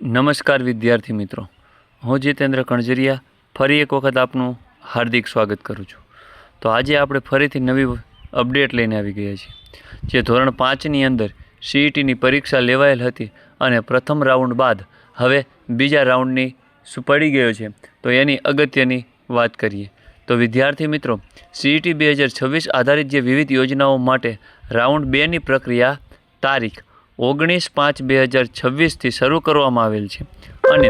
નમસ્કાર વિદ્યાર્થી મિત્રો, હું જીતેન્દ્ર કણજરિયા ફરી એક વખત આપનું હાર્દિક સ્વાગત કરું છું। તો આજે આપણે ફરીથી નવી અપડેટ લઈને આવી ગયા છીએ, જે ધોરણ 5ની અંદર સીઈટીની પરીક્ષા લેવાયેલ હતી અને પ્રથમ રાઉન્ડ બાદ હવે બીજા રાઉન્ડની પડી ગયો છે, તો એની અગત્યની વાત કરીએ। તો વિદ્યાર્થી મિત્રો, સીઈટી 2026 આધારિત જે વિવિધ યોજનાઓ માટે રાઉન્ડ 2ની પ્રક્રિયા તારીખ 19/5/2026થી શરૂ કરવામાં આવેલ છે અને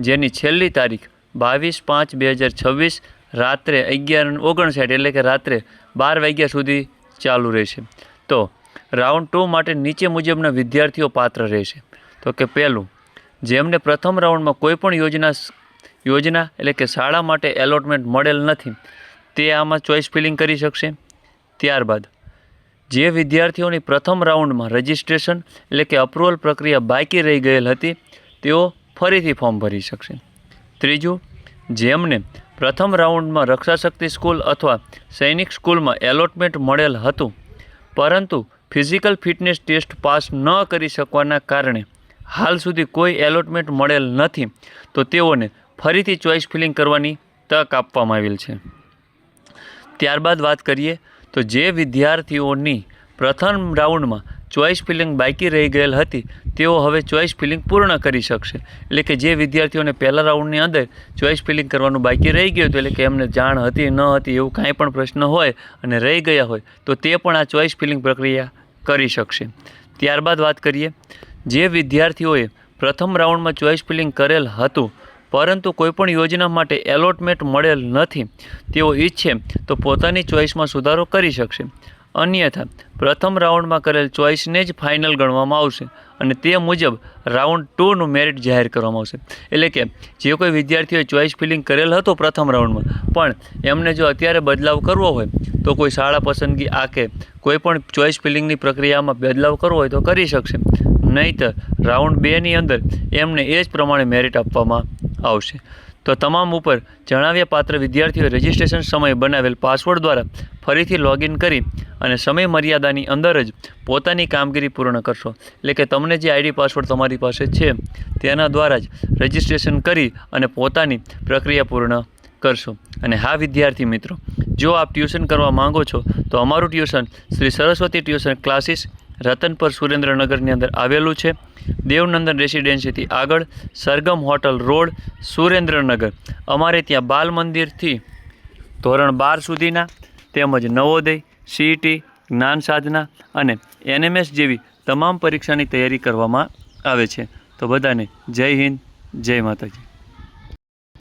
જેની છેલ્લી તારીખ 22/5/2026 રાત્રે 11:59 એટલે કે રાત્રે 12 વાગ્યા સુધી ચાલુ રહેશે। તો રાઉન્ડ 2 માટે નીચે મુજબના વિદ્યાર્થીઓ પાત્ર રહેશે। તો કે પહેલું, જેમને પ્રથમ રાઉન્ડમાં કોઈપણ યોજના એટલે કે શાળા માટે એલોટમેન્ટ મળેલ નથી, તે આમાં ચોઇસ ફિલિંગ કરી શકશે। ત્યારબાદ જે વિદ્યાર્થીઓની પ્રથમ રાઉન્ડમાં રજિસ્ટ્રેશન એટલે કે અપ્રુવલ પ્રક્રિયા બાકી રહી ગયેલ હતી, તેઓ ફરીથી ફોર્મ ભરી શકશે। ત્રીજું, જેમને પ્રથમ રાઉન્ડમાં રક્ષાશક્તિ સ્કૂલ અથવા સૈનિક સ્કૂલમાં એલોટમેન્ટ મળેલ હતું, પરંતુ ફિઝિકલ ફિટનેસ ટેસ્ટ પાસ ન કરી શકવાના કારણે હાલ સુધી કોઈ એલોટમેન્ટ મળેલ નથી, તો તેઓને ફરીથી ચોઇસ ફિલિંગ કરવાની તક આપવામાં આવેલ છે। ત્યારબાદ વાત કરીએ તો જે વિદ્યાર્થીઓની પ્રથમ રાઉન્ડમાં ચોઇસ ફિલિંગ બાકી રહી ગયેલ હતી, તેઓ હવે ચોઇસ ફિલિંગ પૂર્ણ કરી શકશે। એટલે કે જે વિદ્યાર્થીઓને પહેલા રાઉન્ડની અંદર ચોઇસ ફિલિંગ કરવાનું બાકી રહી ગયું હતું, એટલે કે એમને જાણ હતી ન હતી એવું કાંઈ પણ પ્રશ્ન હોય અને રહી ગયા હોય, તો તે પણ આ ચોઇસ ફિલિંગ પ્રક્રિયા કરી શકશે। ત્યારબાદ વાત કરીએ, જે વિદ્યાર્થીઓએ પ્રથમ રાઉન્ડમાં ચોઇસ ફિલિંગ કરેલ હતું પરંતુ કોઈપણ યોજના માટે એલોટમેન્ટ મળેલ નથી, તેઓ ઈચ્છે તો પોતાની ચોઇસમાં સુધારો કરી શકશે। અન્યથા પ્રથમ રાઉન્ડમાં કરેલ ચોઇસને જ ફાઇનલ ગણવામાં આવશે અને તે મુજબ રાઉન્ડ 2નું મેરિટ જાહેર કરવામાં આવશે। એટલે કે જે કોઈ વિદ્યાર્થીઓએ ચોઇસ ફિલિંગ કરેલ હતો પ્રથમ રાઉન્ડમાં, પણ એમને જો અત્યારે બદલાવ કરવો હોય તો કોઈ શાળા પસંદગી આ કે કોઈ પણ ચોઇસ ફિલિંગની પ્રક્રિયામાં બદલાવ કરવો હોય તો કરી શકશે, નહીંતર રાઉન્ડ 2ની અંદર એમને એ જ પ્રમાણે મેરિટ આપવામાં આવશે। તો તમામ ઉપર જણાવ્યા પાત્ર વિદ્યાર્થીઓએ રજિસ્ટ્રેશન સમયે બનાવેલ પાસવર્ડ દ્વારા ફરીથી લોગિન કરી અને સમય મર્યાદાની અંદર જ પોતાની કામગીરી પૂર્ણ કરશો। એટલે કે તમને જે આઈડી પાસવર્ડ તમારી પાસે છે તેના દ્વારા જ રજિસ્ટ્રેશન કરી અને પોતાની પ્રક્રિયા પૂર્ણ કરશો। અને હા વિદ્યાર્થી મિત્રો, જો આપ ટ્યુશન કરવા માંગો છો તો અમારું tuition Shri Saraswati tuition classes Ratanpar સુરેન્દ્રનગરની અંદર આવેલું છે, દેવનંદન રેસિડેન્સીથી આગળ, સરગમ હોટલ રોડ, સુરેન્દ્રનગર। અમારે ત્યાં બાલ મંદિરથી ધોરણ 12 સુધીના તેમજ નવોદય, સીઈટી, જ્ઞાન સાધના અને એનએમએસ જેવી તમામ પરીક્ષાની તૈયારી કરવામાં આવે છે। તો બધાને જય હિન્દ, જય માતાજી।